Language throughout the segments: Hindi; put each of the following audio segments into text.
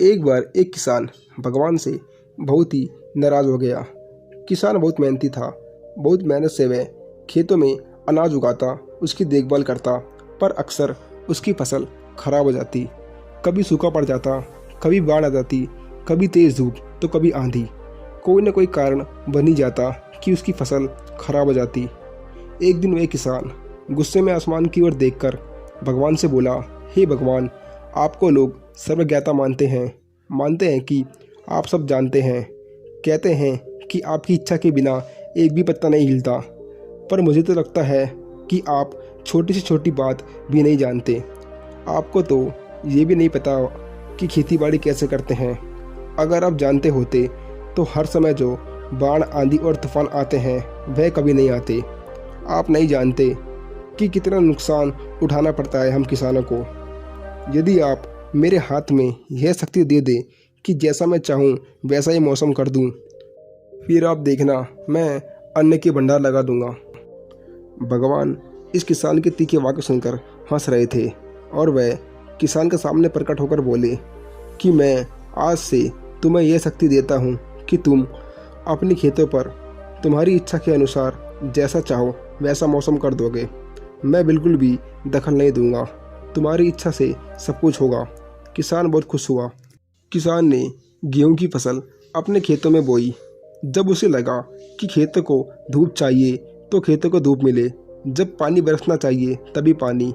एक बार एक किसान भगवान से बहुत ही नाराज़ हो गया। किसान बहुत मेहनती था। बहुत मेहनत से वह खेतों में अनाज उगाता, उसकी देखभाल करता, पर अक्सर उसकी फसल खराब हो जाती। कभी सूखा पड़ जाता, कभी बाढ़ आ जाती, कभी तेज़ धूप तो कभी आंधी। कोई न कोई कारण बन ही जाता कि उसकी फसल खराब हो जाती। एक दिन वह किसान गुस्से में आसमान की ओर देखकर भगवान से बोला, हे भगवान, आपको लोग सर्वज्ञाता मानते हैं कि आप सब जानते हैं। कहते हैं कि आपकी इच्छा के बिना एक भी पत्ता नहीं हिलता, पर मुझे तो लगता है कि आप छोटी से छोटी बात भी नहीं जानते। आपको तो ये भी नहीं पता कि खेती बाड़ी कैसे करते हैं। अगर आप जानते होते तो हर समय जो बाढ़, आंधी और तूफान आते हैं वह कभी नहीं आते। आप नहीं जानते कि कितना नुकसान उठाना पड़ता है हम किसानों को। यदि आप मेरे हाथ में यह शक्ति दे दे कि जैसा मैं चाहूँ वैसा ही मौसम कर दूँ, फिर आप देखना मैं अन्न के भंडार लगा दूंगा। भगवान इस किसान के तीखे वाक्य सुनकर हंस रहे थे और वह किसान के सामने प्रकट होकर बोले कि मैं आज से तुम्हें यह शक्ति देता हूँ कि तुम अपने खेतों पर तुम्हारी इच्छा के अनुसार जैसा चाहो वैसा मौसम कर दोगे। मैं बिल्कुल भी दखल नहीं दूंगा। तुम्हारी इच्छा से सब कुछ होगा। किसान बहुत खुश हुआ। किसान ने गेहूं की फसल अपने खेतों में बोई। जब उसे लगा कि खेतों को धूप चाहिए तो खेतों को धूप मिले, जब पानी बरसना चाहिए तभी पानी।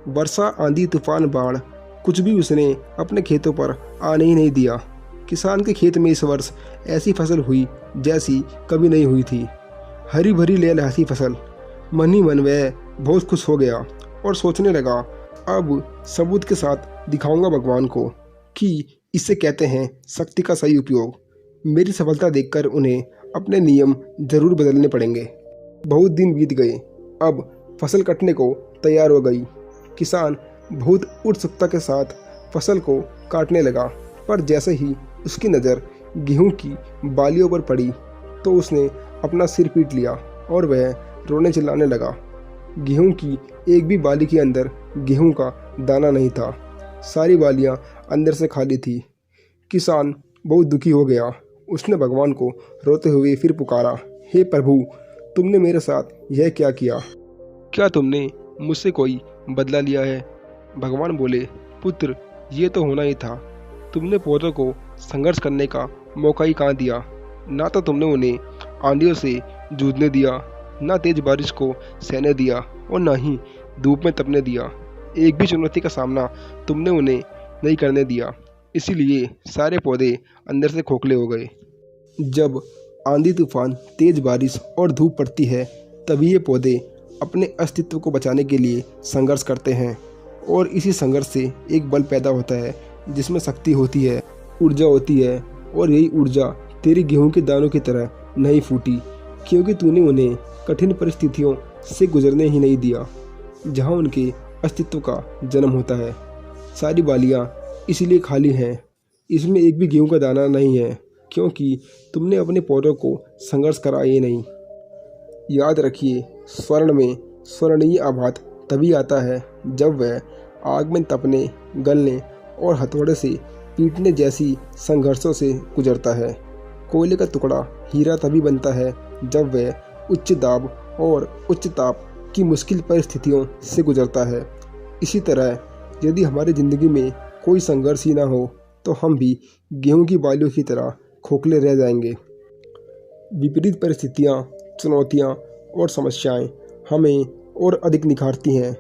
वर्षा, आंधी, तूफान, बाढ़, कुछ भी उसने अपने खेतों पर आने ही नहीं दिया। किसान के खेत में इस वर्ष ऐसी फसल हुई जैसी कभी नहीं हुई थी। हरी भरी लहलहाती फसल। मन ही मन वह बहुत खुश हो गया और सोचने लगा, अब सबूत के साथ दिखाऊंगा भगवान को कि इसे कहते हैं शक्ति का सही उपयोग। मेरी सफलता देखकर उन्हें अपने नियम जरूर बदलने पड़ेंगे। बहुत दिन बीत गए। अब फसल कटने को तैयार हो गई। किसान बहुत उत्सुकता के साथ फसल को काटने लगा, पर जैसे ही उसकी नज़र गेहूं की बालियों पर पड़ी तो उसने अपना सिर पीट लिया और वह रोने चिल्लाने लगा। गेहूं की एक भी बाली के अंदर गेहूं का दाना नहीं था। सारी बालियां अंदर से खाली थी। किसान बहुत दुखी हो गया। उसने भगवान को रोते हुए फिर पुकारा, हे प्रभु, तुमने मेरे साथ यह क्या किया? क्या तुमने मुझसे कोई बदला लिया है? भगवान बोले, पुत्र, ये तो होना ही था। तुमने पौधों को संघर्ष करने का मौका ही कहाँ दिया। ना तो तुमने उन्हें आंधियों से जूझने दिया, ना तेज बारिश को सहने दिया और ना ही धूप में तपने दिया। एक भी चुनौती का सामना तुमने उन्हें नहीं करने दिया। इसीलिए सारे पौधे अंदर से खोखले हो गए। जब आंधी, तूफान, तेज बारिश और धूप पड़ती है तभी ये पौधे अपने अस्तित्व को बचाने के लिए संघर्ष करते हैं और इसी संघर्ष से एक बल पैदा होता है जिसमें शक्ति होती है, ऊर्जा होती है। और यही ऊर्जा तेरी गेहूं के दानों की तरह नहीं फूटी, क्योंकि तूने उन्हें कठिन परिस्थितियों से गुजरने ही नहीं दिया जहां उनके अस्तित्व का जन्म होता है। सारी बालियां इसलिए खाली हैं, इसमें एक भी गेहूं का दाना नहीं है, क्योंकि तुमने अपने पौधों को संघर्ष कराया ही नहीं। याद रखिए, स्वर्ण में स्वर्णीय आभात तभी आता है जब वह आग में तपने, गलने और हथौड़े से पीटने जैसी संघर्षों से गुजरता है। कोयले का टुकड़ा हीरा तभी बनता है जब वह उच्च दाब और उच्च ताप की मुश्किल परिस्थितियों से गुजरता है। इसी तरह यदि हमारी ज़िंदगी में कोई संघर्ष ही ना हो तो हम भी गेहूं की बालियों की तरह खोखले रह जाएंगे। विपरीत परिस्थितियां, चुनौतियां और समस्याएं हमें और अधिक निखारती हैं।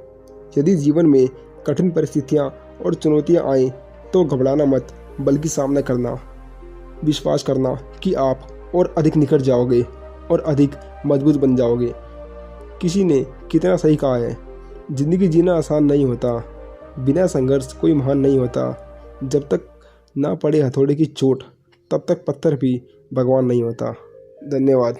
यदि जीवन में कठिन परिस्थितियां और चुनौतियां आएँ तो घबराना मत, बल्कि सामना करना। विश्वास करना कि आप और अधिक निखर जाओगे और अधिक मजबूत बन जाओगे। किसी ने कितना सही कहा है, ज़िंदगी जीना आसान नहीं होता। बिना संघर्ष कोई महान नहीं होता। जब तक ना पड़े हथौड़े की चोट तब तक पत्थर भी भगवान नहीं होता। धन्यवाद।